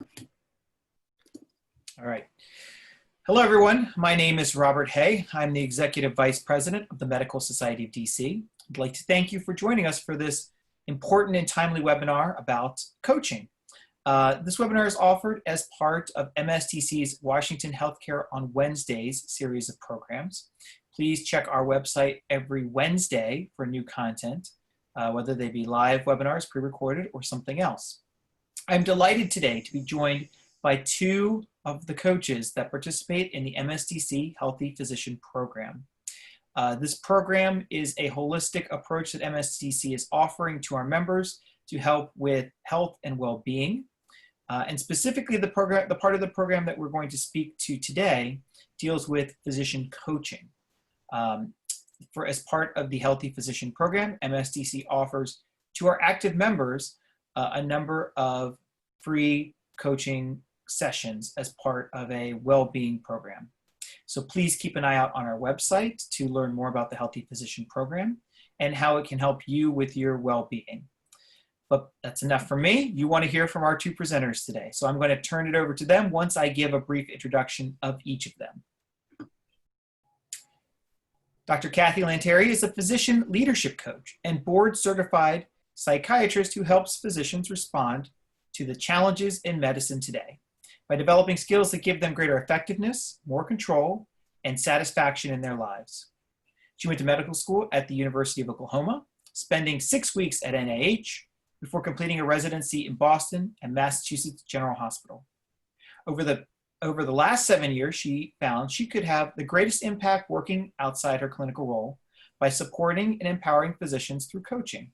All right. Hello, everyone. My name is Robert Hay. I'm the Executive Vice President of the Medical Society of DC. I'd like to thank you for joining us for this important and timely webinar about coaching. This webinar is offered as part of MSDC's Washington Healthcare on Wednesdays series of programs. Please check our website every Wednesday for new content, whether they be live webinars, pre-recorded, or something else. I'm delighted today to be joined by two of the coaches that participate in the MSDC Healthy Physician Program. This program is a holistic approach that MSDC is offering to our members to help with health and well-being. And specifically, the part of the program that we're going to speak to today deals with physician coaching. As part of the Healthy Physician Program, MSDC offers to our active members a number of free coaching sessions as part of a well-being program. So please keep an eye out on our website to learn more about the Healthy Physician Program and how it can help you with your well-being. But that's enough for me. You want to hear from our two presenters today. So I'm going to turn it over to them once I give a brief introduction of each of them. Dr. Cathy Lanteri is a physician leadership coach and board-certified psychiatrist who helps physicians respond to the challenges in medicine today by developing skills that give them greater effectiveness, more control, and satisfaction in their lives. She went to medical school at the University of Oklahoma, spending 6 weeks at NIH before completing a residency in Boston and Massachusetts General Hospital. Over the last 7 years, she found she could have the greatest impact working outside her clinical role by supporting and empowering physicians through coaching.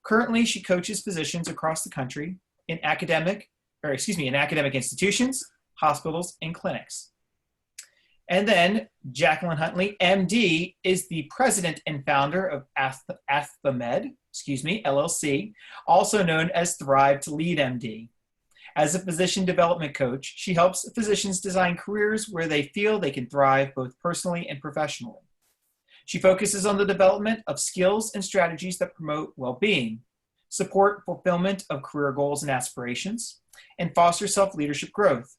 Currently, she coaches physicians across the country in academic institutions, hospitals, and clinics. And then Jacqueline Huntley, MD, is the president and founder of AthvaMed, LLC, also known as Thrive to Lead MD. As a physician development coach, she helps physicians design careers where they feel they can thrive both personally and professionally. She focuses on the development of skills and strategies that promote well-being, support fulfillment of career goals and aspirations, and foster self-leadership growth.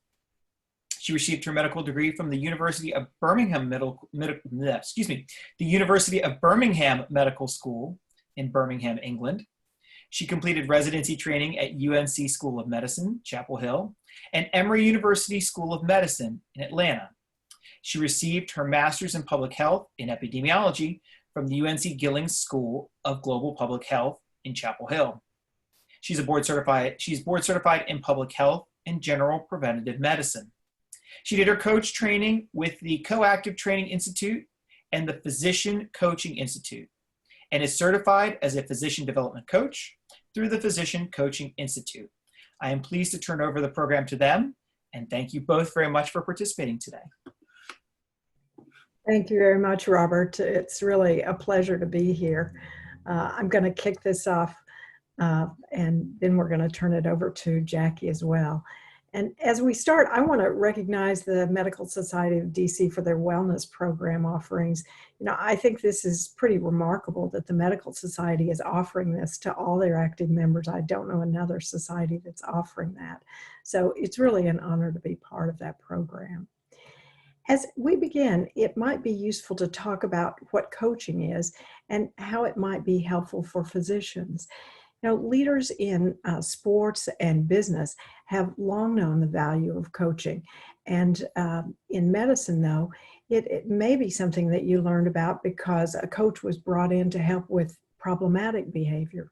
She received her medical degree from the University of Birmingham Medical School in Birmingham, England. She completed residency training at UNC School of Medicine, Chapel Hill, and Emory University School of Medicine in Atlanta. She received her master's in public health in epidemiology from the UNC Gillings School of Global Public Health in Chapel Hill. She's board certified in public health and general preventative medicine. She did her coach training with the Coactive Training Institute and the Physician Coaching Institute, and is certified as a physician development coach through the Physician Coaching Institute. I am pleased to turn over the program to them, and thank you both very much for participating today. Thank you very much, Robert. It's really a pleasure to be here. I'm going to kick this off, and then we're going to turn it over to Jackie as well. And as we start, I want to recognize the Medical Society of DC for their wellness program offerings. You know, I think this is pretty remarkable that the Medical Society is offering this to all their active members. I don't know another society that's offering that. So it's really an honor to be part of that program. As we begin, it might be useful to talk about what coaching is and how it might be helpful for physicians. Now, leaders in sports and business have long known the value of coaching. And in medicine, though, it may be something that you learned about because a coach was brought in to help with problematic behavior.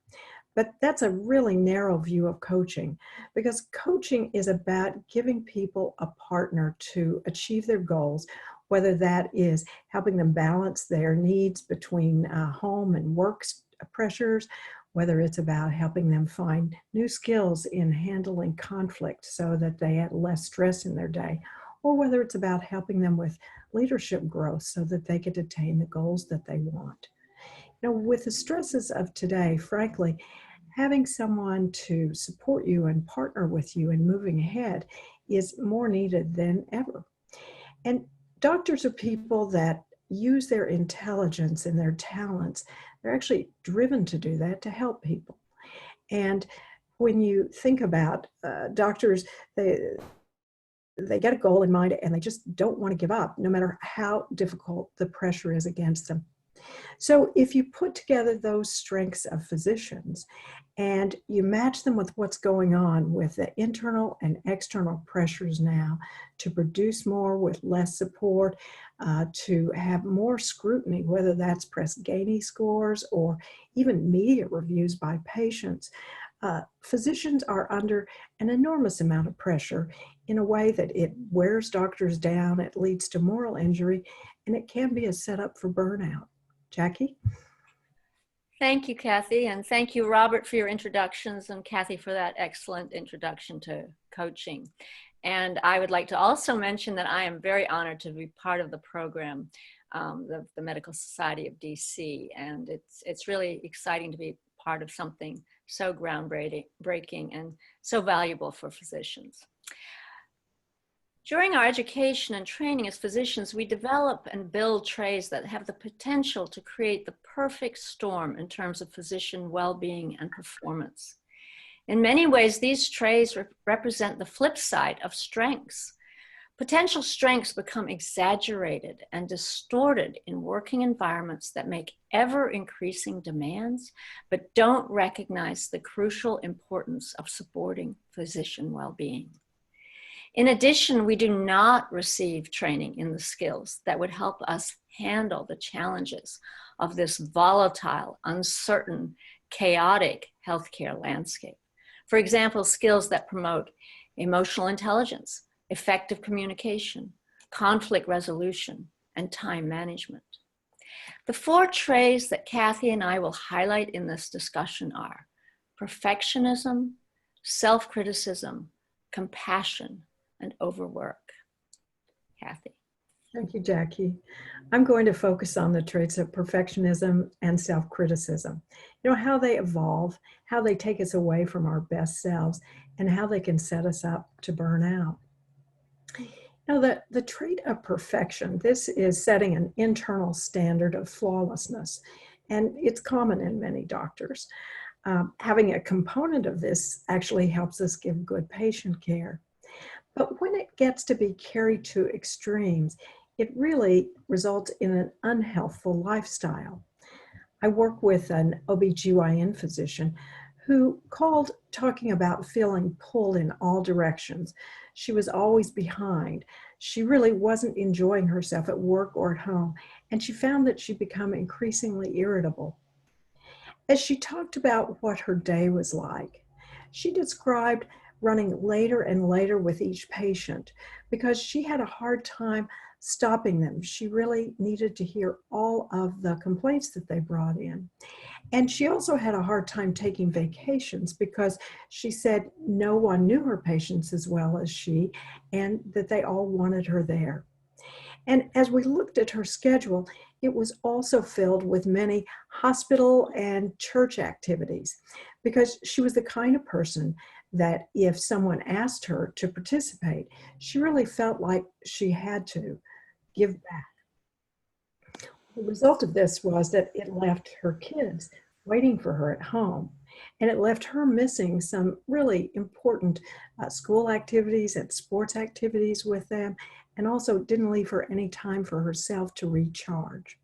But that's a really narrow view of coaching, because coaching is about giving people a partner to achieve their goals, whether that is helping them balance their needs between home and work pressures, whether it's about helping them find new skills in handling conflict so that they have less stress in their day, or whether it's about helping them with leadership growth so that they could attain the goals that they want. You know, with the stresses of today, frankly, having someone to support you and partner with you in moving ahead is more needed than ever. And doctors are people that use their intelligence and their talents. They're actually driven to do that, to help people. And when you think about doctors, they get a goal in mind and they just don't want to give up, no matter how difficult the pressure is against them. So if you put together those strengths of physicians and you match them with what's going on with the internal and external pressures now to produce more with less support, to have more scrutiny, whether that's Press Ganey scores or even media reviews by patients, physicians are under an enormous amount of pressure in a way that it wears doctors down, it leads to moral injury, and it can be a setup for burnout. Jackie? Thank you, Cathy, and thank you, Robert, for your introductions, and Cathy for that excellent introduction to coaching. And I would like to also mention that I am very honored to be part of the program, the Medical Society of DC, and it's really exciting to be part of something so groundbreaking and so valuable for physicians. During our education and training as physicians, we develop and build traits that have the potential to create the perfect storm in terms of physician well-being and performance. In many ways, these traits represent the flip side of strengths. Potential strengths become exaggerated and distorted in working environments that make ever-increasing demands, but don't recognize the crucial importance of supporting physician well-being. In addition, we do not receive training in the skills that would help us handle the challenges of this volatile, uncertain, chaotic healthcare landscape. For example, skills that promote emotional intelligence, effective communication, conflict resolution, and time management. The 4 traits that Cathy and I will highlight in this discussion are perfectionism, self-criticism, compassion, and overwork. Cathy. Thank you, Jackie. I'm going to focus on the traits of perfectionism and self-criticism. You know, how they evolve, how they take us away from our best selves, and how they can set us up to burn out. Now, the trait of perfection, this is setting an internal standard of flawlessness, and it's common in many doctors. Having a component of this actually helps us give good patient care. But when it gets to be carried to extremes, it really results in an unhealthful lifestyle. I work with an OBGYN physician who called talking about feeling pulled in all directions. She was always behind. She really wasn't enjoying herself at work or at home, and she found that she'd become increasingly irritable. As she talked about what her day was like, she described running later and later with each patient because she had a hard time stopping them. She really needed to hear all of the complaints that they brought in. And she also had a hard time taking vacations because she said no one knew her patients as well as she, and that they all wanted her there. And as we looked at her schedule, it was also filled with many hospital and church activities because she was the kind of person that if someone asked her to participate, she really felt like she had to give back. The result of this was that it left her kids waiting for her at home, and it left her missing some really important school activities and sports activities with them, and also didn't leave her any time for herself to recharge.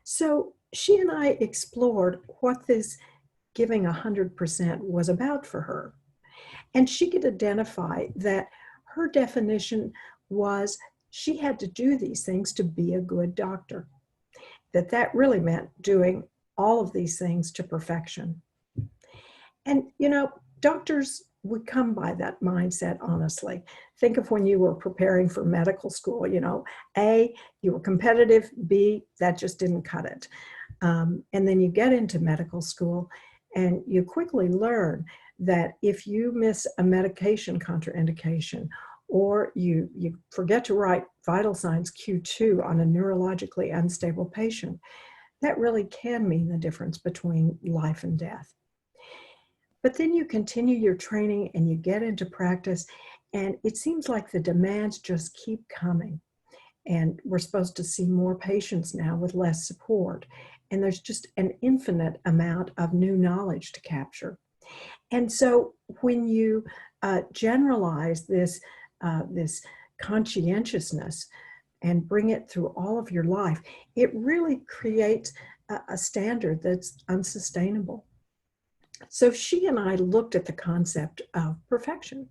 So she and I explored what this giving 100% was about for her. And she could identify that her definition was she had to do these things to be a good doctor, that really meant doing all of these things to perfection. And, you know, doctors would come by that mindset, honestly. Think of when you were preparing for medical school, you know, A, you were competitive, B, that just didn't cut it. And then you get into medical school and you quickly learn that if you miss a medication contraindication or you forget to write vital signs Q2 on a neurologically unstable patient, that really can mean the difference between life and death. But then you continue your training and you get into practice, and it seems like the demands just keep coming. And we're supposed to see more patients now with less support. And there's just an infinite amount of new knowledge to capture. And so when you generalize this conscientiousness and bring it through all of your life, it really creates a standard that's unsustainable. So she and I looked at the concept of perfection.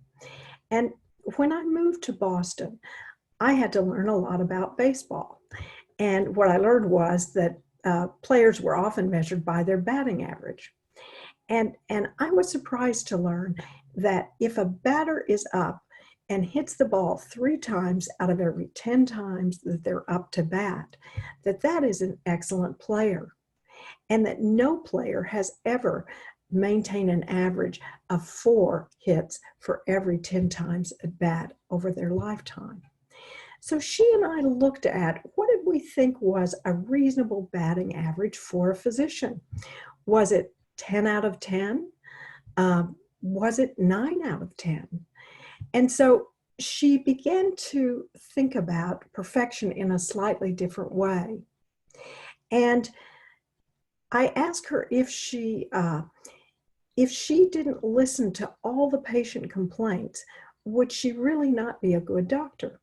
And when I moved to Boston, I had to learn a lot about baseball. And what I learned was that players were often measured by their batting average. And I was surprised to learn that if a batter is up and hits the ball 3 times out of every 10 times that they're up to bat, that is an excellent player. And that no player has ever maintained an average of 4 hits for every 10 times at bat over their lifetime. So she and I looked at what did we think was a reasonable batting average for a physician. Was it 10 out of 10? Was it 9 out of 10? And so she began to think about perfection in a slightly different way. And I asked her if she didn't listen to all the patient complaints, would she really not be a good doctor?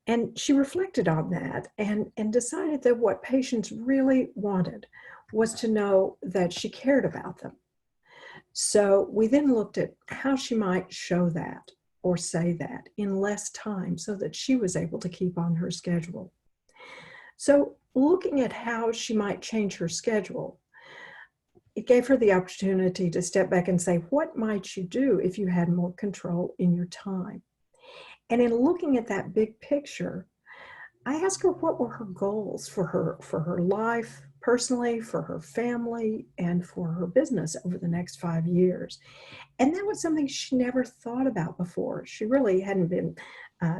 And she reflected on that and decided that what patients really wanted was to know that she cared about them. So we then looked at how she might show that or say that in less time so that she was able to keep on her schedule. So looking at how she might change her schedule, it gave her the opportunity to step back and say, what might you do if you had more control in your time? And in looking at that big picture, I asked her what were her goals for her life personally, for her family, and for her business over the next 5 years. And that was something she never thought about before. She really hadn't been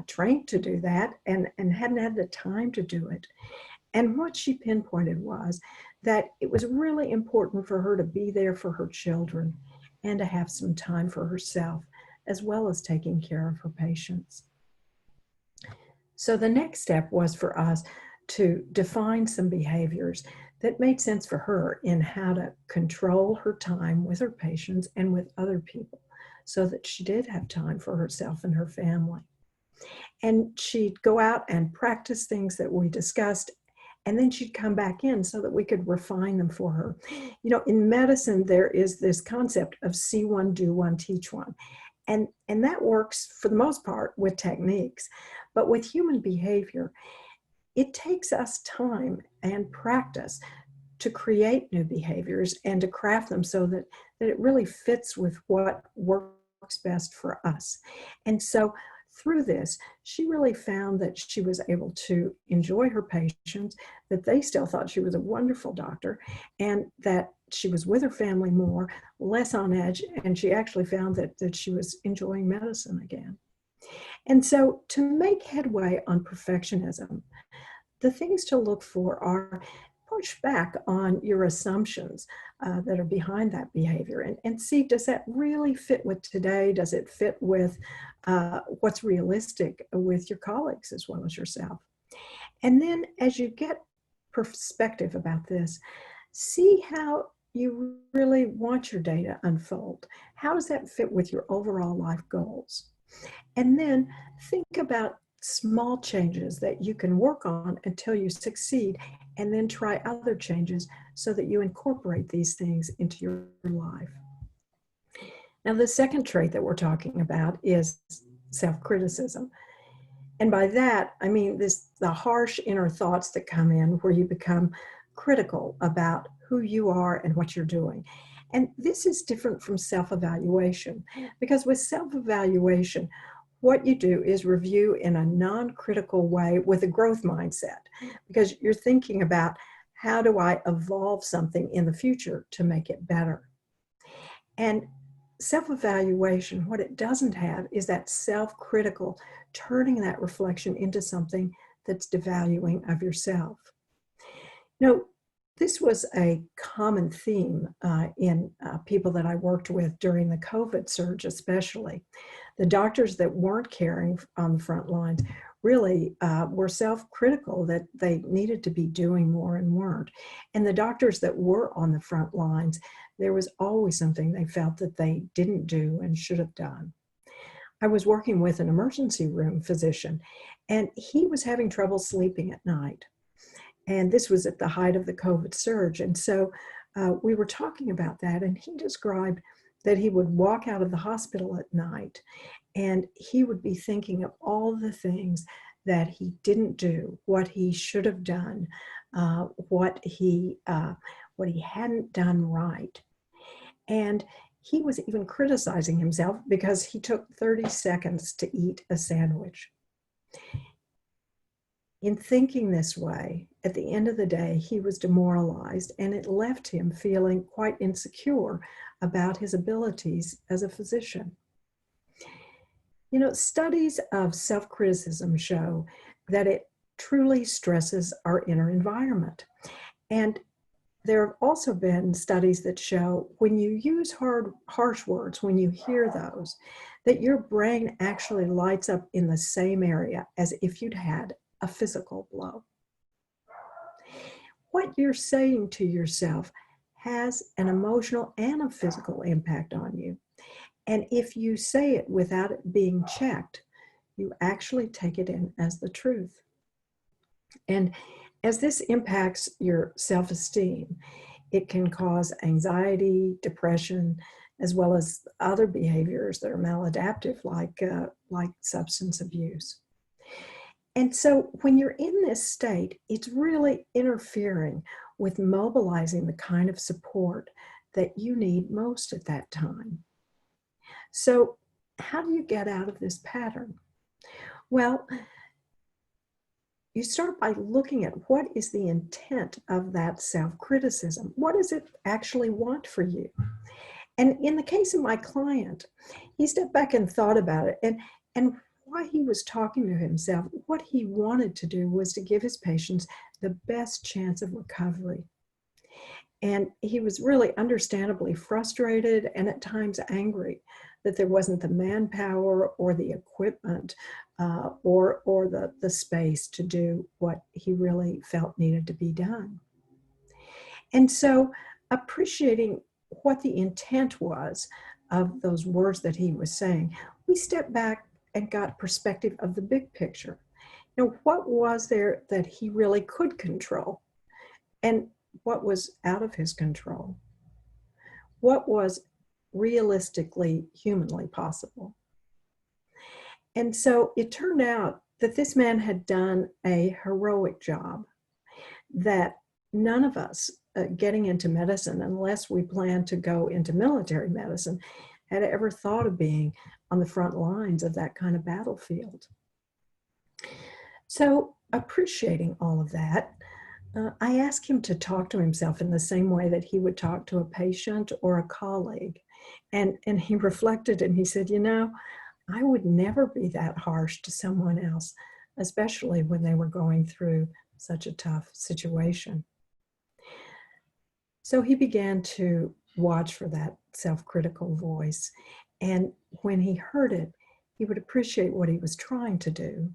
trained to do that and hadn't had the time to do it. And what she pinpointed was that it was really important for her to be there for her children and to have some time for herself, as well as taking care of her patients. So the next step was for us to define some behaviors that made sense for her in how to control her time with her patients and with other people so that she did have time for herself and her family. And she'd go out and practice things that we discussed, and then she'd come back in so that we could refine them for her. You know, in medicine, there is this concept of see one, do one, teach one. And that works for the most part with techniques. But with human behavior, it takes us time and practice to create new behaviors and to craft them so that it really fits with what works best for us. And so through this, she really found that she was able to enjoy her patients, that they still thought she was a wonderful doctor, and that she was with her family more, less on edge, and she actually found that she was enjoying medicine again. And so to make headway on perfectionism, the things to look for are push back on your assumptions that are behind that behavior and see, does that really fit with today? Does it fit with what's realistic with your colleagues as well as yourself? And then as you get perspective about this, see how you really want your day to unfold. How does that fit with your overall life goals? And then think about small changes that you can work on until you succeed, and then try other changes so that you incorporate these things into your life. Now, the second trait that we're talking about is self-criticism. And by that, I mean the harsh inner thoughts that come in where you become critical about who you are and what you're doing. And this is different from self-evaluation, because with self-evaluation, what you do is review in a non-critical way with a growth mindset, because you're thinking about how do I evolve something in the future to make it better. And self-evaluation, what it doesn't have is that self-critical, turning that reflection into something that's devaluing of yourself. You this was a common theme in people that I worked with during the COVID surge especially, The doctors that weren't caring on the front lines really were self-critical that they needed to be doing more and weren't. And the doctors that were on the front lines, there was always something they felt that they didn't do and should have done. I was working with an emergency room physician, and he was having trouble sleeping at night. And this was at the height of the COVID surge. And so we were talking about that, and he described that he would walk out of the hospital at night and he would be thinking of all the things that he didn't do, what he should have done, what he hadn't done right. And he was even criticizing himself because he took 30 seconds to eat a sandwich. In thinking this way, at the end of the day, he was demoralized, and it left him feeling quite insecure about his abilities as a physician. You know, studies of self-criticism show that it truly stresses our inner environment. And there have also been studies that show when you use harsh words, when you hear those, that your brain actually lights up in the same area as if you'd had a physical blow. What you're saying to yourself has an emotional and a physical impact on you. And if you say it without it being checked, you actually take it in as the truth. And as this impacts your self-esteem, it can cause anxiety, depression, as well as other behaviors that are maladaptive, like substance abuse. And so when you're in this state, it's really interfering with mobilizing the kind of support that you need most at that time. So how do you get out of this pattern? Well, you start by looking at what is the intent of that self-criticism. What does it actually want for you? And in the case of my client, he stepped back and thought about it. And while he was talking to himself, what he wanted to do was to give his patients the best chance of recovery. And he was really understandably frustrated and at times angry that there wasn't the manpower or the equipment or the space to do what he really felt needed to be done. And so appreciating what the intent was of those words that he was saying, we stepped back and got perspective of the big picture. You know, what was there that he really could control? And what was out of his control? What was realistically, humanly possible? And so it turned out that this man had done a heroic job that none of us getting into medicine, unless we plan to go into military medicine, had ever thought of being on the front lines of that kind of battlefield. So appreciating all of that, I asked him to talk to himself in the same way that he would talk to a patient or a colleague. And he reflected and he said, you know, I would never be that harsh to someone else, especially when they were going through such a tough situation. So he began to watch for that self-critical voice. And when he heard it, he would appreciate what he was trying to do.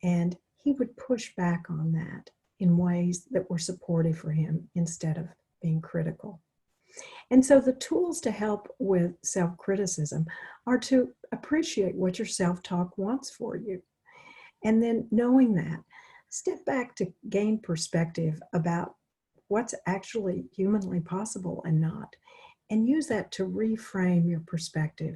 And he would push back on that in ways that were supportive for him instead of being critical. And so the tools to help with self-criticism are to appreciate what your self-talk wants for you. And then knowing that, step back to gain perspective about what's actually humanly possible and not, and use that to reframe your perspective.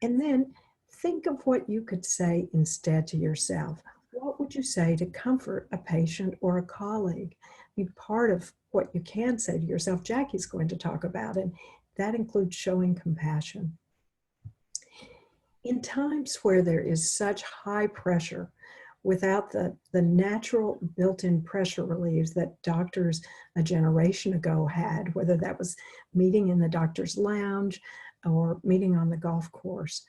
And then think of what you could say instead to yourself. What would you say to comfort a patient or a colleague? Be part of what you can say to yourself, Jackie's going to talk about, and that includes showing compassion. In times where there is such high pressure, without the natural built-in pressure reliefs that doctors a generation ago had, whether that was meeting in the doctor's lounge or meeting on the golf course,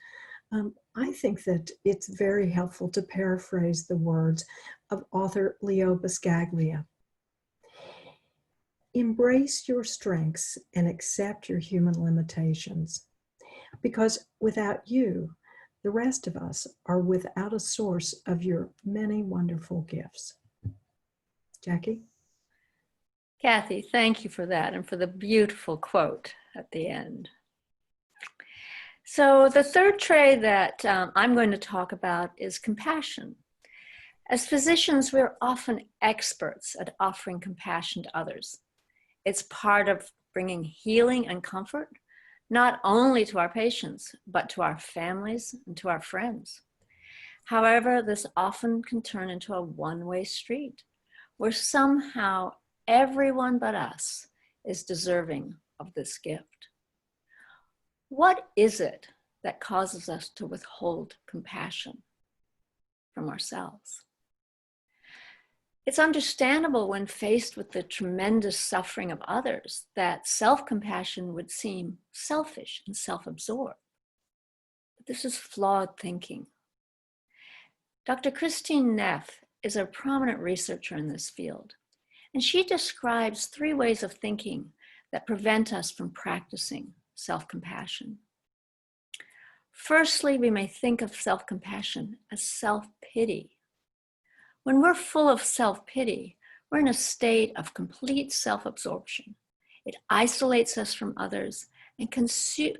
I think that it's very helpful to paraphrase the words of author Leo Buscaglia. Embrace your strengths and accept your human limitations, because without you, the rest of us are without a source of your many wonderful gifts. Jackie? Cathy, thank you for that and for the beautiful quote at the end. So the third trait that I'm going to talk about is compassion. As physicians, we're often experts at offering compassion to others. It's part of bringing healing and comfort, not only to our patients, but to our families and to our friends. However, this often can turn into a one-way street where somehow everyone but us is deserving of this gift. What is it that causes us to withhold compassion from ourselves? It's understandable when faced with the tremendous suffering of others that self-compassion would seem selfish and self-absorbed. But this is flawed thinking. Dr. Christine Neff is a prominent researcher in this field, and she describes 3 ways of thinking that prevent us from practicing self-compassion. Firstly, we may think of self-compassion as self-pity. When we're full of self-pity, we're in a state of complete self-absorption. It isolates us from others, and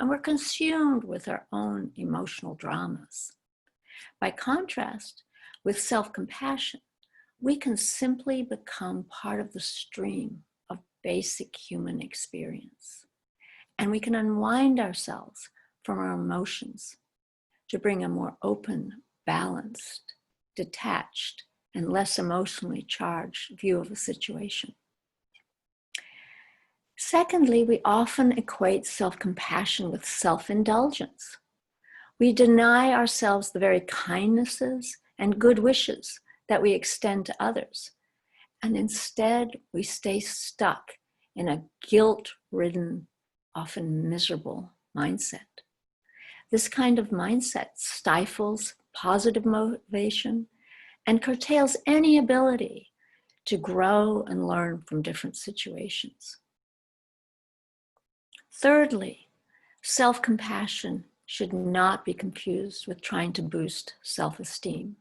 we're consumed with our own emotional dramas. By contrast, with self-compassion, we can simply become part of the stream of basic human experience. And we can unwind ourselves from our emotions to bring a more open, balanced, detached, and less emotionally charged view of a situation. Secondly, we often equate self-compassion with self-indulgence. We deny ourselves the very kindnesses and good wishes that we extend to others, and instead we stay stuck in a guilt-ridden, often miserable mindset. This kind of mindset stifles positive motivation and curtails any ability to grow and learn from different situations. Thirdly, self-compassion should not be confused with trying to boost self-esteem.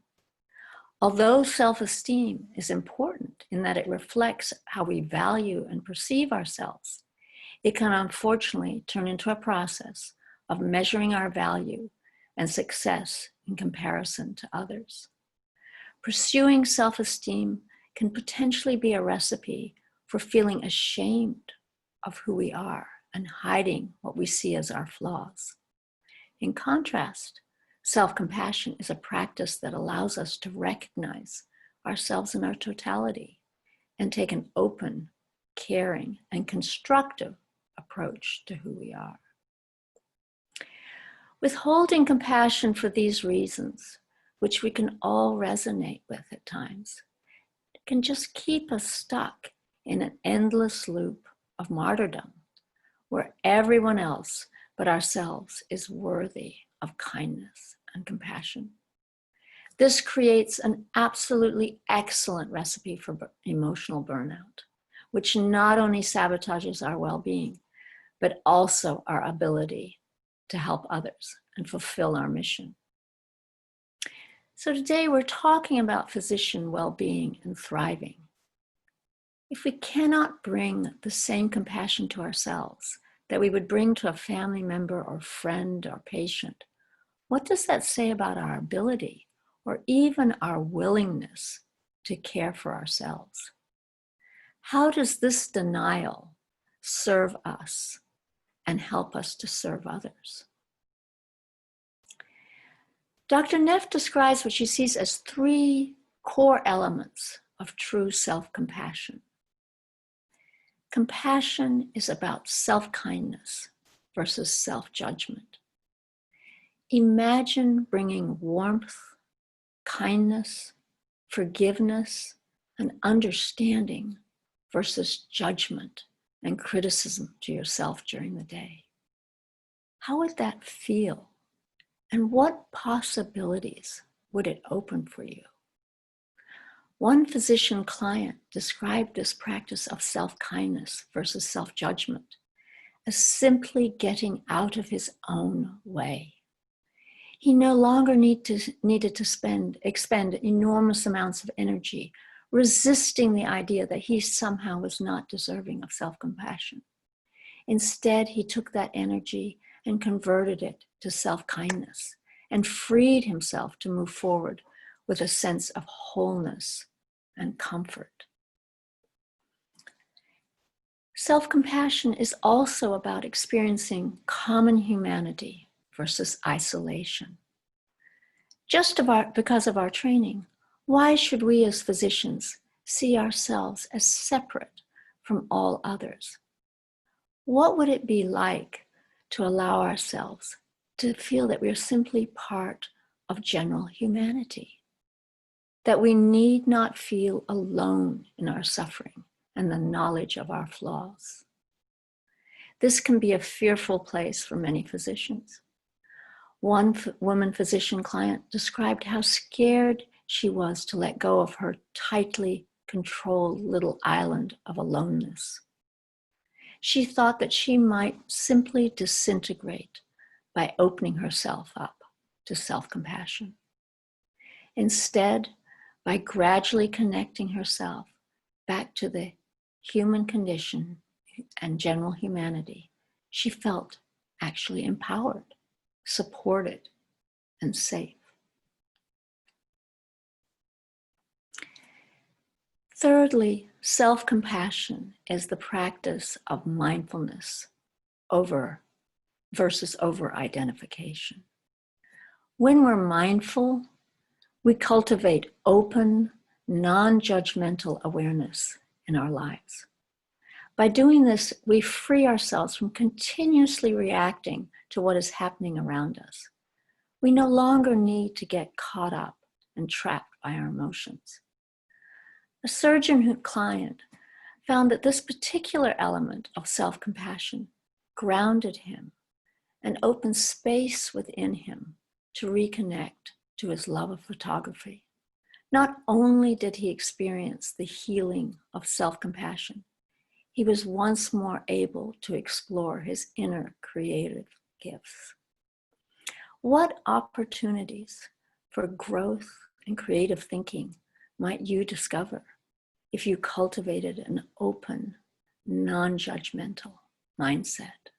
Although self-esteem is important in that it reflects how we value and perceive ourselves, it can unfortunately turn into a process of measuring our value and success in comparison to others. Pursuing self-esteem can potentially be a recipe for feeling ashamed of who we are and hiding what we see as our flaws. In contrast, self-compassion is a practice that allows us to recognize ourselves in our totality and take an open, caring, and constructive approach to who we are. Withholding compassion for these reasons, which we can all resonate with at times, can just keep us stuck in an endless loop of martyrdom, where everyone else but ourselves is worthy of kindness and compassion. This creates an absolutely excellent recipe for emotional burnout, which not only sabotages our well-being, but also our ability to help others and fulfill our mission. So today we're talking about physician well-being and thriving. If we cannot bring the same compassion to ourselves that we would bring to a family member or friend or patient, what does that say about our ability or even our willingness to care for ourselves? How does this denial serve us and help us to serve others? Dr. Neff describes what she sees as 3 core elements of true self-compassion. Compassion is about self-kindness versus self-judgment. Imagine bringing warmth, kindness, forgiveness, and understanding versus judgment and criticism to yourself during the day. How would that feel? And what possibilities would it open for you? One physician client described this practice of self-kindness versus self-judgment as simply getting out of his own way. He no longer needed to expend enormous amounts of energy resisting the idea that he somehow was not deserving of self-compassion. Instead, he took that energy and converted it to self-kindness and freed himself to move forward with a sense of wholeness and comfort. Self-compassion is also about experiencing common humanity versus isolation. Because of our training, why should we as physicians see ourselves as separate from all others? What would it be like to allow ourselves to feel that we are simply part of general humanity? That we need not feel alone in our suffering and the knowledge of our flaws. This can be a fearful place for many physicians. One woman physician client described how scared she was to let go of her tightly controlled little island of aloneness. She thought that she might simply disintegrate by opening herself up to self-compassion. Instead, by gradually connecting herself back to the human condition and general humanity, she felt actually empowered, supported, and safe. Thirdly, self-compassion is the practice of mindfulness versus over-identification. When we're mindful, we cultivate open, non-judgmental awareness in our lives. By doing this, we free ourselves from continuously reacting to what is happening around us. We no longer need to get caught up and trapped by our emotions. A surgeon client found that this particular element of self-compassion grounded him and opened space within him to reconnect to his love of photography. Not only did he experience the healing of self-compassion, he was once more able to explore his inner creative gifts. What opportunities for growth and creative thinking might you discover if you cultivated an open, non-judgmental mindset?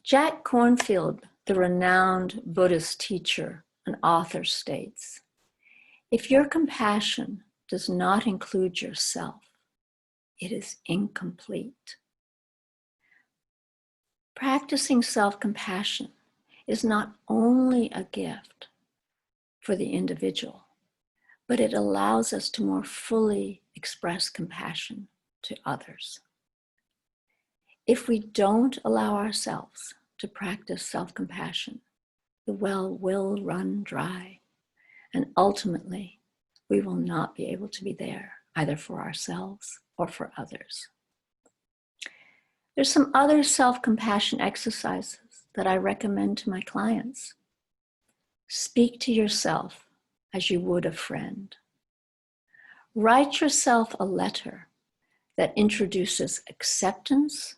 Jack Kornfield, the renowned Buddhist teacher and author, states, "If your compassion does not include yourself, it is incomplete." Practicing self-compassion is not only a gift for the individual, but it allows us to more fully express compassion to others. If we don't allow ourselves to practice self-compassion, the well will run dry, and ultimately we will not be able to be there either for ourselves or for others. There's some other self-compassion exercises that I recommend to my clients. Speak to yourself as you would a friend. Write yourself a letter that introduces acceptance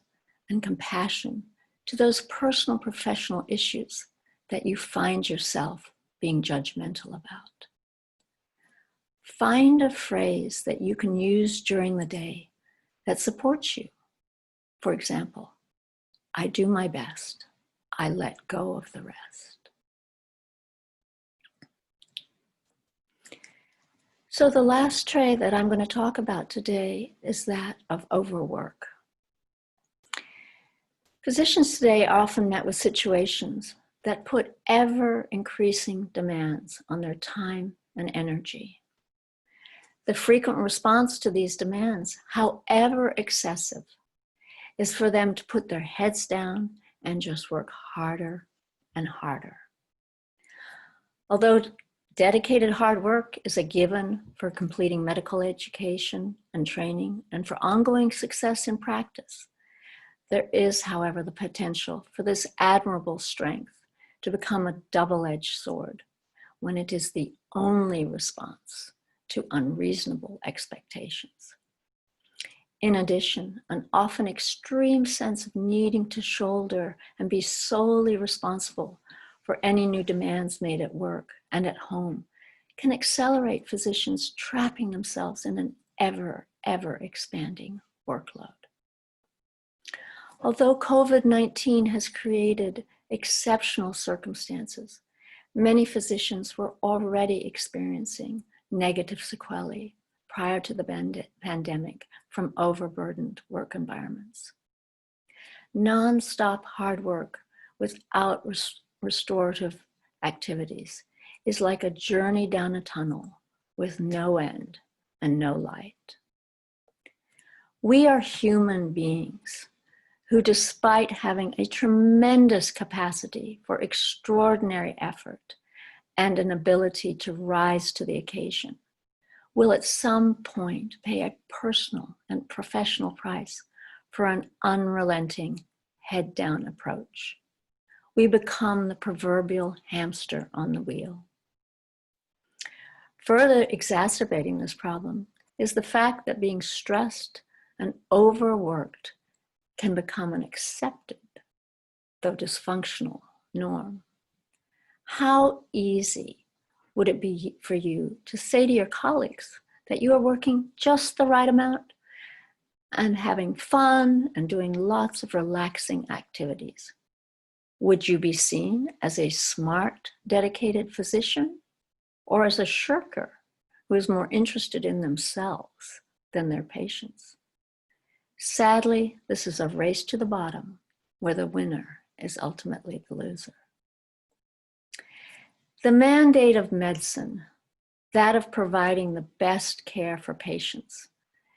and compassion to those personal, professional issues that you find yourself being judgmental about. Find a phrase that you can use during the day that supports you. For example, I do my best. I let go of the rest. So the last trait that I'm going to talk about today is that of overwork. Physicians today are often met with situations that put ever increasing demands on their time and energy. The frequent response to these demands, however excessive, is for them to put their heads down and just work harder and harder. Although dedicated hard work is a given for completing medical education and training and for ongoing success in practice, there is, however, the potential for this admirable strength to become a double-edged sword when it is the only response to unreasonable expectations. In addition, an often extreme sense of needing to shoulder and be solely responsible for any new demands made at work and at home can accelerate physicians trapping themselves in an ever expanding workload. Although COVID-19 has created exceptional circumstances, many physicians were already experiencing negative sequelae prior to the pandemic from overburdened work environments. Non-stop hard work without restorative activities is like a journey down a tunnel with no end and no light. We are human beings who, despite having a tremendous capacity for extraordinary effort and an ability to rise to the occasion, will at some point pay a personal and professional price for an unrelenting head-down approach. We become the proverbial hamster on the wheel. Further exacerbating this problem is the fact that being stressed and overworked can become an accepted, though dysfunctional, norm. How easy would it be for you to say to your colleagues that you are working just the right amount and having fun and doing lots of relaxing activities? Would you be seen as a smart, dedicated physician or as a shirker who is more interested in themselves than their patients? Sadly, this is a race to the bottom where the winner is ultimately the loser. The mandate of medicine, that of providing the best care for patients,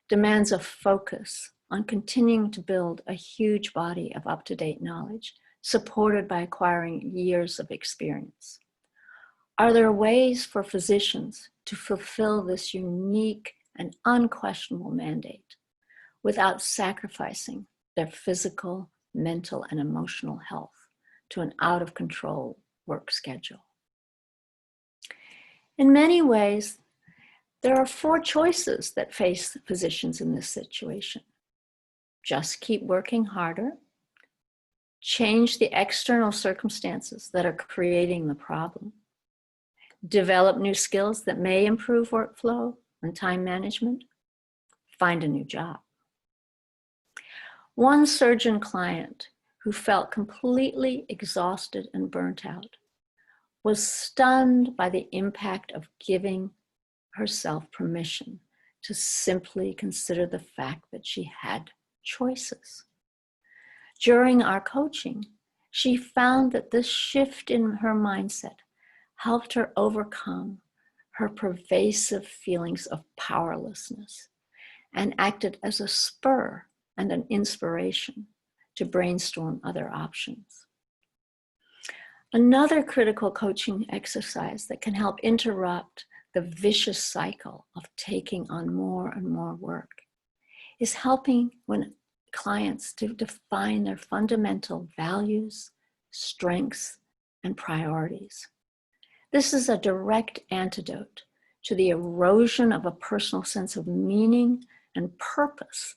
demands a focus on continuing to build a huge body of up-to-date knowledge supported by acquiring years of experience. Are there ways for physicians to fulfill this unique and unquestionable mandate without sacrificing their physical, mental, and emotional health to an out-of-control work schedule? In many ways, there are 4 choices that face physicians in this situation. Just keep working harder, change the external circumstances that are creating the problem, develop new skills that may improve workflow and time management, find a new job. One surgeon client who felt completely exhausted and burnt out was stunned by the impact of giving herself permission to simply consider the fact that she had choices. During our coaching, she found that this shift in her mindset helped her overcome her pervasive feelings of powerlessness and acted as a spur and an inspiration to brainstorm other options. Another critical coaching exercise that can help interrupt the vicious cycle of taking on more and more work is helping clients to define their fundamental values, strengths, and priorities. This is a direct antidote to the erosion of a personal sense of meaning and purpose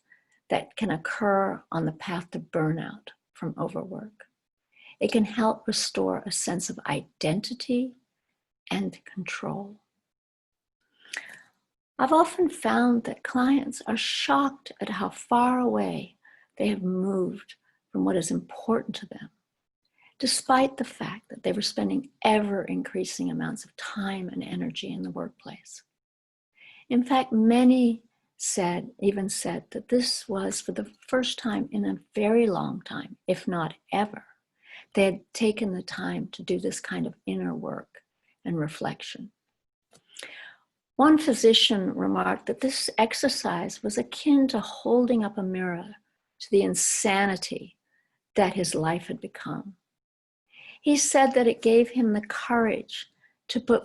that can occur on the path to burnout from overwork. It can help restore a sense of identity and control. I've often found that clients are shocked at how far away they have moved from what is important to them, despite the fact that they were spending ever-increasing amounts of time and energy in the workplace. In fact, many even said that this was for the first time in a very long time, if not ever, they had taken the time to do this kind of inner work and reflection. One physician remarked that this exercise was akin to holding up a mirror to the insanity that his life had become. He said that it gave him the courage to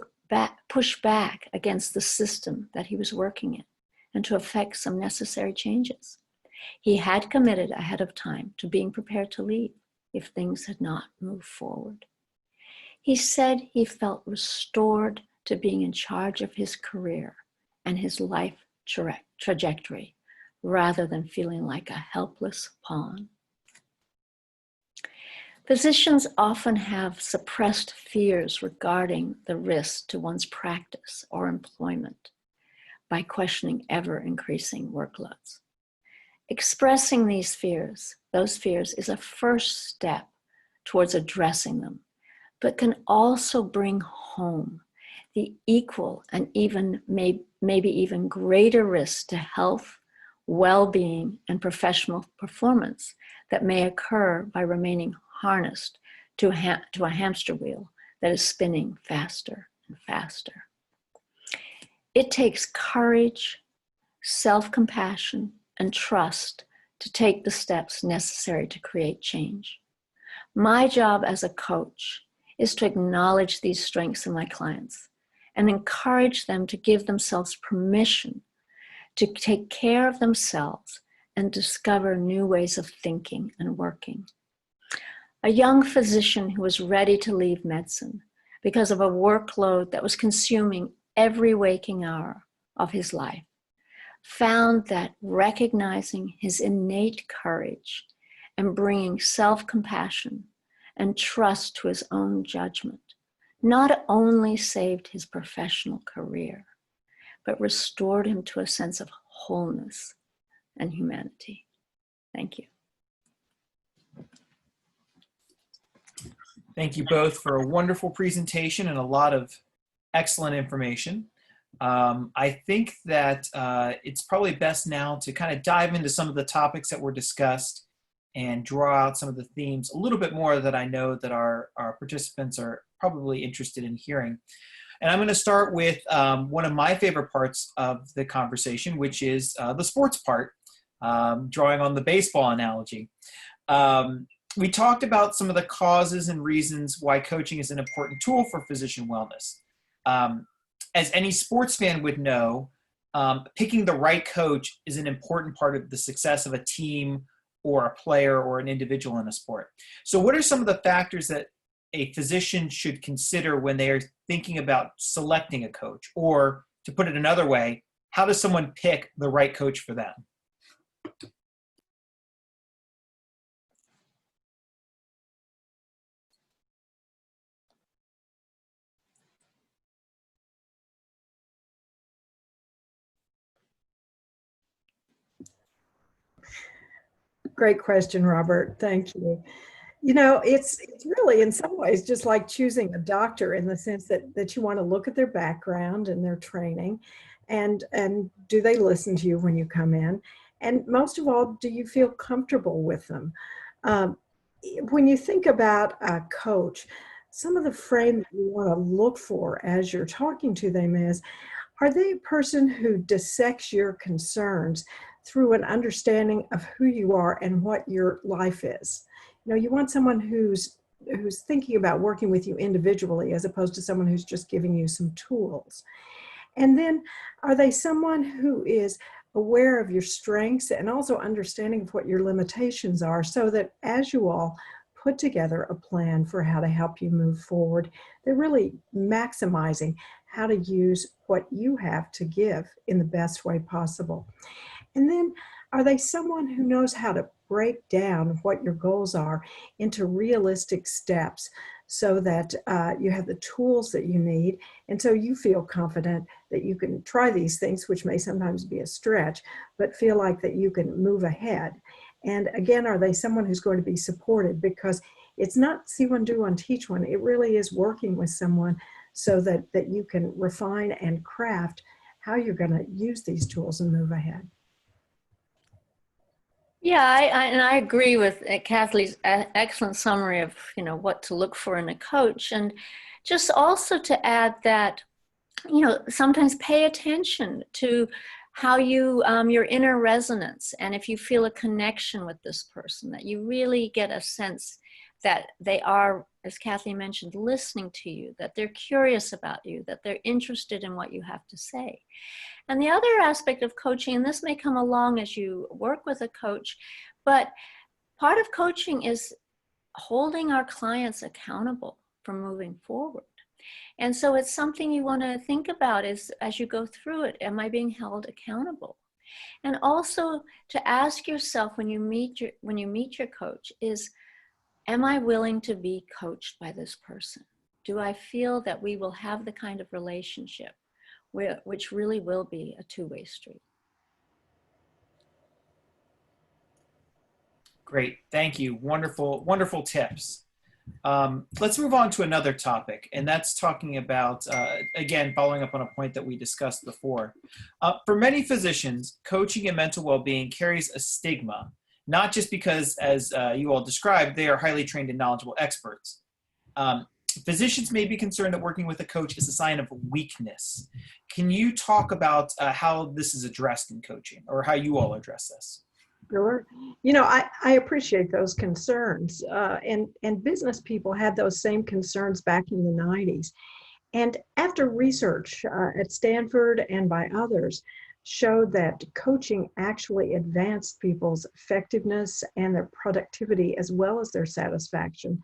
push back against the system that he was working in and to effect some necessary changes. He had committed ahead of time to being prepared to leave if things had not moved forward. He said he felt restored to being in charge of his career and his life trajectory rather than feeling like a helpless pawn. Physicians often have suppressed fears regarding the risk to one's practice or employment by questioning ever-increasing workloads. Expressing those fears is a first step towards addressing them, but can also bring home the equal and maybe even greater risks to health, well-being, and professional performance that may occur by remaining harnessed to a hamster wheel that is spinning faster and faster. It takes courage, self-compassion, and trust to take the steps necessary to create change. My job as a coach is to acknowledge these strengths in my clients and encourage them to give themselves permission to take care of themselves and discover new ways of thinking and working. A young physician who was ready to leave medicine because of a workload that was consuming every waking hour of his life found that recognizing his innate courage and bringing self-compassion and trust to his own judgment not only saved his professional career, but restored him to a sense of wholeness and humanity. Thank you. Thank you both for a wonderful presentation and a lot of excellent information. I think that it's probably best now to kind of dive into some of the topics that were discussed and draw out some of the themes a little bit more that I know that our participants are probably interested in hearing. And I'm going to start with one of my favorite parts of the conversation, which is the sports part, drawing on the baseball analogy. We talked about some of the causes and reasons why coaching is an important tool for physician wellness. As any sports fan would know, picking the right coach is an important part of the success of a team or a player or an individual in a sport. So what are some of the factors that a physician should consider when they are thinking about selecting a coach? Or to put it another way, how does someone pick the right coach for them? Great question, Robert. Thank you. You know, it's really in some ways just like choosing a doctor in the sense that you want to look at their background and their training and do they listen to you when you come in? And most of all, do you feel comfortable with them? When you think about a coach, some of the frame that you want to look for as you're talking to them is, are they a person who dissects your concerns through an understanding of who you are and what your life is? You know, you want someone who's thinking about working with you individually as opposed to someone who's just giving you some tools. And then, are they someone who is aware of your strengths and also understanding of what your limitations are, so that as you all put together a plan for how to help you move forward, they're really maximizing how to use what you have to give in the best way possible. And then, are they someone who knows how to break down what your goals are into realistic steps so that you have the tools that you need, and so you feel confident that you can try these things, which may sometimes be a stretch, but feel like that you can move ahead? And again, are they someone who's going to be supported? Because it's not see one, do one, teach one. It really is working with someone so that you can refine and craft how you're going to use these tools and move ahead. Yeah, I agree with Cathy's excellent summary of, you know, what to look for in a coach. And just also to add that, you know, sometimes pay attention to how you, your inner resonance. And if you feel a connection with this person, that you really get a sense that they are, as Cathy mentioned, listening to you, that they're curious about you, that they're interested in what you have to say. And the other aspect of coaching, and this may come along as you work with a coach, but part of coaching is holding our clients accountable for moving forward. And so it's something you want to think about is, as you go through it, am I being held accountable? And also to ask yourself when you meet your coach is, am I willing to be coached by this person? Do I feel that we will have the kind of relationship which really will be a two-way street? Great, thank you. Wonderful, wonderful tips. Let's move on to another topic, and that's talking about, again, following up on a point that we discussed before. For many physicians, coaching and mental well-being carries a stigma, not just because, as you all described, they are highly trained and knowledgeable experts. Physicians may be concerned that working with a coach is a sign of weakness. Can you talk about how this is addressed in coaching, or how you all address this? Sure. I appreciate those concerns. And business people had those same concerns back in the 90s. And after research at Stanford and by others showed that coaching actually advanced people's effectiveness and their productivity as well as their satisfaction,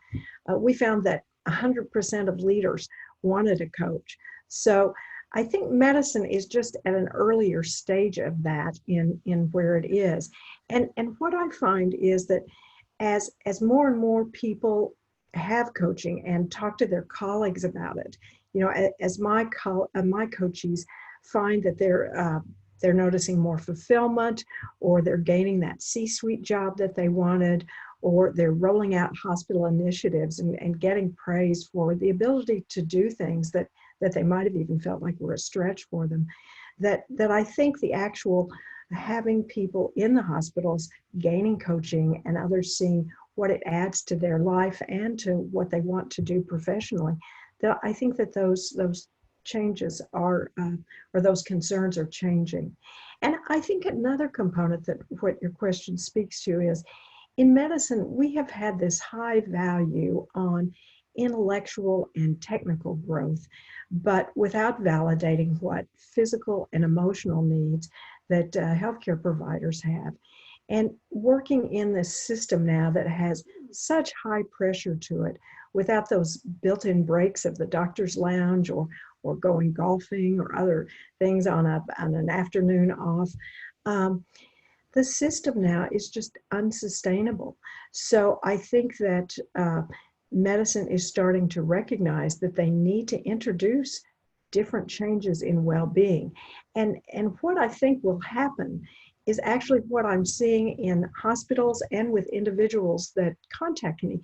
we found that 100% of leaders wanted a coach. So I think medicine is just at an earlier stage of that in where it is. And what I find is that as more and more people have coaching and talk to their colleagues about it, as my coachees find that they're noticing more fulfillment, or they're gaining that C-suite job that they wanted, or they're rolling out hospital initiatives and getting praise for the ability to do things that they might have even felt like were a stretch for them, that I think the actual having people in the hospitals gaining coaching and others seeing what it adds to their life and to what they want to do professionally, that I think that those changes are, or those concerns are changing. And I think another component that what your question speaks to is, in medicine, we have had this high value on intellectual and technical growth, but without validating what physical and emotional needs that healthcare providers have. And working in this system now that has such high pressure to it, without those built-in breaks of the doctor's lounge or going golfing or other things on an afternoon off, the system now is just unsustainable. So I think that medicine is starting to recognize that they need to introduce different changes in well-being. And what I think will happen is actually what I'm seeing in hospitals and with individuals that contact me.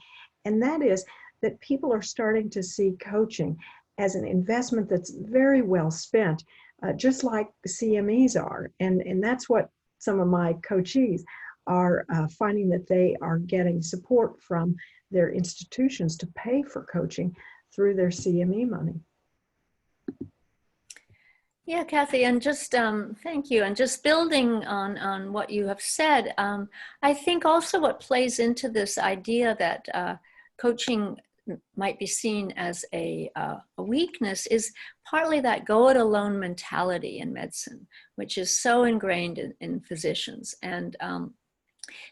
And that is that people are starting to see coaching as an investment that's very well spent, just like CMEs are. And that's what some of my coachees are finding, that they are getting support from their institutions to pay for coaching through their CME money. Yeah, Cathy, and just thank you. And just building on what you have said, I think also what plays into this idea that coaching might be seen as a weakness is partly that go it alone mentality in medicine, which is so ingrained in physicians. And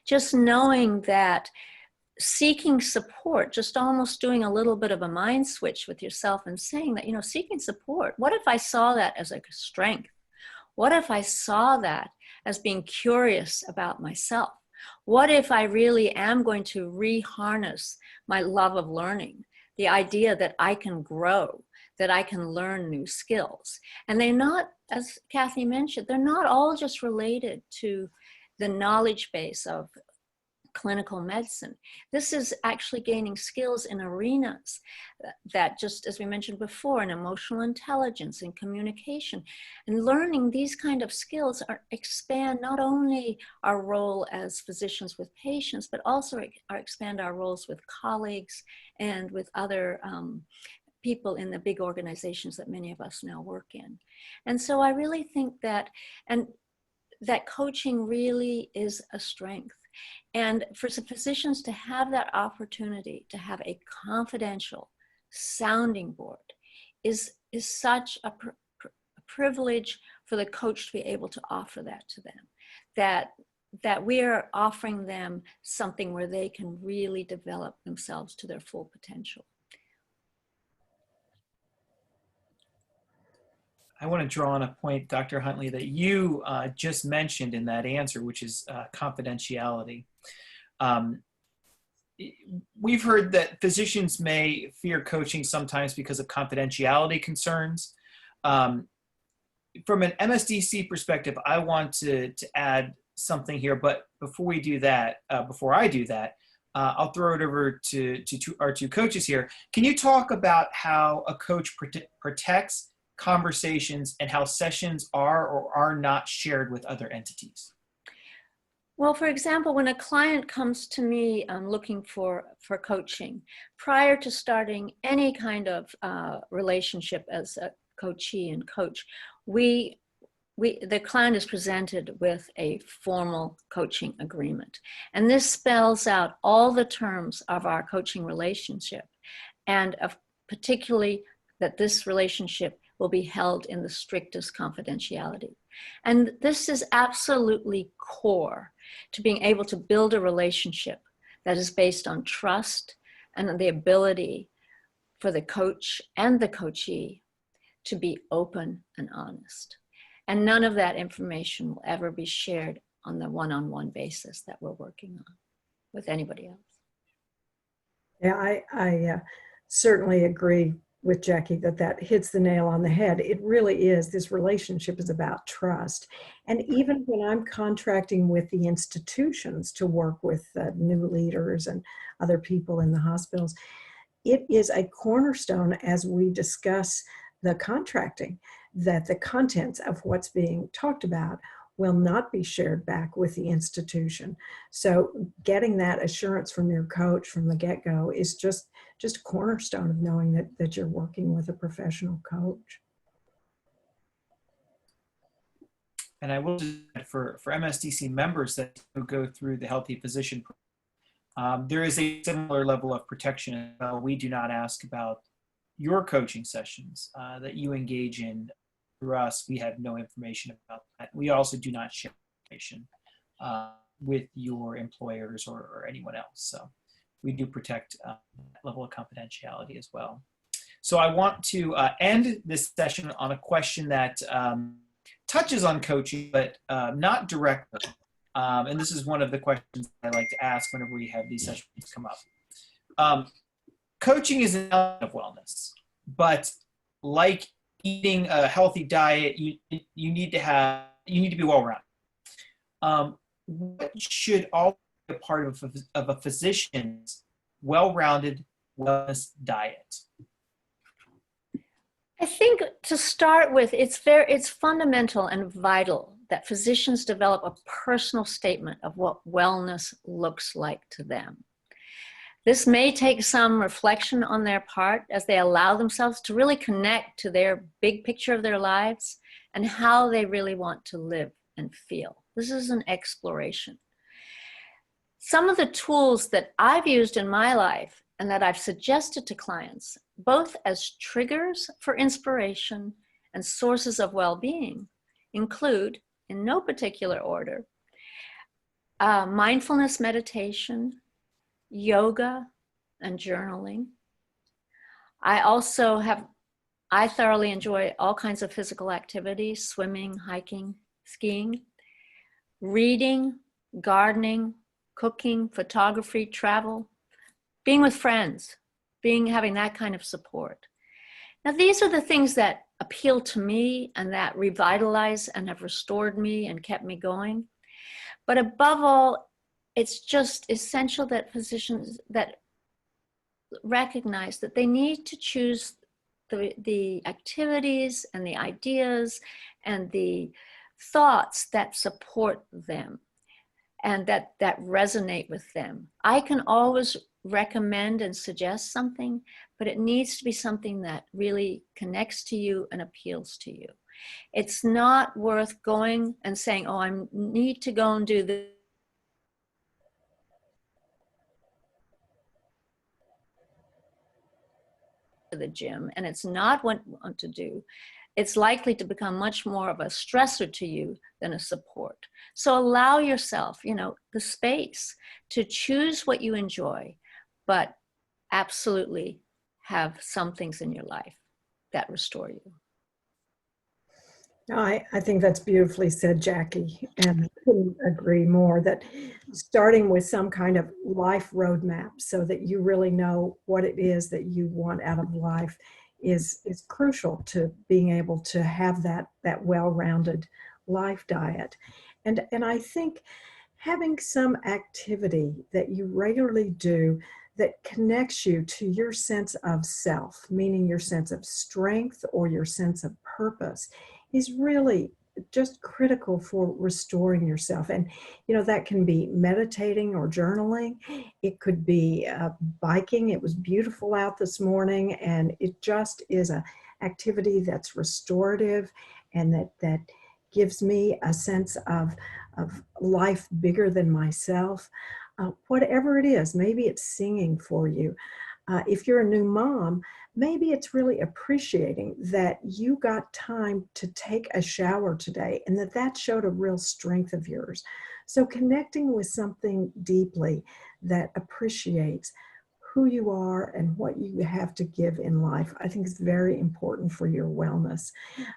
just knowing that seeking support, just almost doing a little bit of a mind switch with yourself and saying that, seeking support, what if I saw that as a strength? What if I saw that as being curious about myself? What if I really am going to reharness my love of learning, the idea that I can grow, that I can learn new skills? And they're not, as Cathy mentioned, they're not all just related to the knowledge base of clinical medicine. This is actually gaining skills in arenas that, just as we mentioned before, in emotional intelligence and communication, and learning these kind of skills expand not only our role as physicians with patients, but also expand our roles with colleagues and with other people in the big organizations that many of us now work in. And so I really think that, and that coaching really is a strength. And for some physicians to have that opportunity to have a confidential sounding board is such a privilege for the coach to be able to offer that to them, that we are offering them something where they can really develop themselves to their full potential. I want to draw on a point, Dr. Huntley, that you just mentioned in that answer, which is confidentiality. We've heard that physicians may fear coaching sometimes because of confidentiality concerns. From an MSDC perspective, I want to add something here, but before I do that, I'll throw it over to our two coaches here. Can you talk about how a coach protects conversations and how sessions are or are not shared with other entities? Well, for example, when a client comes to me looking for coaching, prior to starting any kind of relationship as a coachee and coach, the client is presented with a formal coaching agreement. And this spells out all the terms of our coaching relationship, and particularly that this relationship will be held in the strictest confidentiality. And this is absolutely core to being able to build a relationship that is based on trust and the ability for the coach and the coachee to be open and honest. And none of that information will ever be shared on the one-on-one basis that we're working on with anybody else. Yeah, I certainly agree with Jackie that hits the nail on the head. It really is. This relationship is about trust. And even when I'm contracting with the institutions to work with new leaders and other people in the hospitals, it is a cornerstone as we discuss the contracting that the contents of what's being talked about will not be shared back with the institution. So getting that assurance from your coach from the get-go is just a cornerstone of knowing that you're working with a professional coach. And I will just add for MSDC members that go through the Healthy Physician Program, there is a similar level of protection. We do not ask about your coaching sessions that you engage in through us. We have no information about that. We also do not share information with your employers or anyone else. So we do protect that level of confidentiality as well. So I want to end this session on a question that touches on coaching, but not directly. And this is one of the questions I like to ask whenever we have these sessions come up. Coaching is an element of wellness, but like eating a healthy diet, you need to be well-rounded. What should all be a part of a physician's well-rounded wellness diet? I think to start with, it's fundamental and vital that physicians develop a personal statement of what wellness looks like to them. This may take some reflection on their part as they allow themselves to really connect to their big picture of their lives and how they really want to live and feel. This is an exploration. Some of the tools that I've used in my life and that I've suggested to clients, both as triggers for inspiration and sources of well-being, include, in no particular order, mindfulness meditation, yoga, and journaling. I thoroughly enjoy all kinds of physical activities: swimming, hiking, skiing, reading, gardening, cooking, photography, travel, being with friends, having that kind of support. Now, these are the things that appeal to me and that revitalize and have restored me and kept me going. But above all, it's just essential that physicians that recognize that they need to choose the activities and the ideas and the thoughts that support them and that resonate with them. I can always recommend and suggest something, but it needs to be something that really connects to you and appeals to you. It's not worth going and saying, oh, I need to go and do this to the gym, and it's not what you want to do. It's likely to become much more of a stressor to you than a support. So allow yourself, the space to choose what you enjoy, but absolutely have some things in your life that restore you. I think that's beautifully said, Jackie, and I couldn't agree more that starting with some kind of life roadmap so that you really know what it is that you want out of life is crucial to being able to have that well-rounded life diet. And I think having some activity that you regularly do that connects you to your sense of self, meaning your sense of strength or your sense of purpose, is really just critical for restoring yourself. And that can be meditating or journaling. It could be biking. It was beautiful out this morning, and it just is a activity that's restorative and that gives me a sense of life bigger than myself. Whatever it is, maybe it's singing for you. If you're a new mom, maybe it's really appreciating that you got time to take a shower today and that showed a real strength of yours. So connecting with something deeply that appreciates who you are and what you have to give in life, I think is very important for your wellness.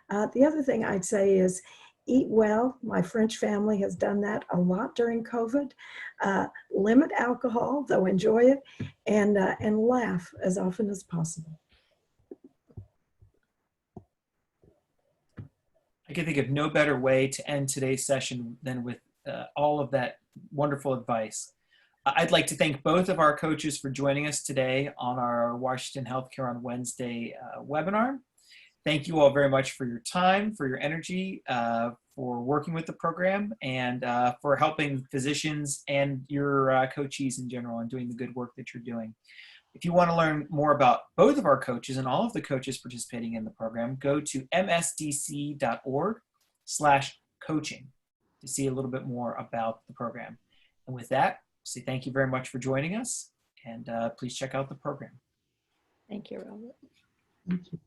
The other thing I'd say is eat well. My French family has done that a lot during COVID. Limit alcohol, though enjoy it, and laugh as often as possible. I can think of no better way to end today's session than with all of that wonderful advice. I'd like to thank both of our coaches for joining us today on our Washington Healthcare on Wednesday webinar. Thank you all very much for your time, for your energy, for working with the program, and for helping physicians and your coachees in general and doing the good work that you're doing. If you want to learn more about both of our coaches and all of the coaches participating in the program, go to msdc.org/coaching to see a little bit more about the program. And with that, I'll say thank you very much for joining us, and please check out the program. Thank you, Robert. Thank you.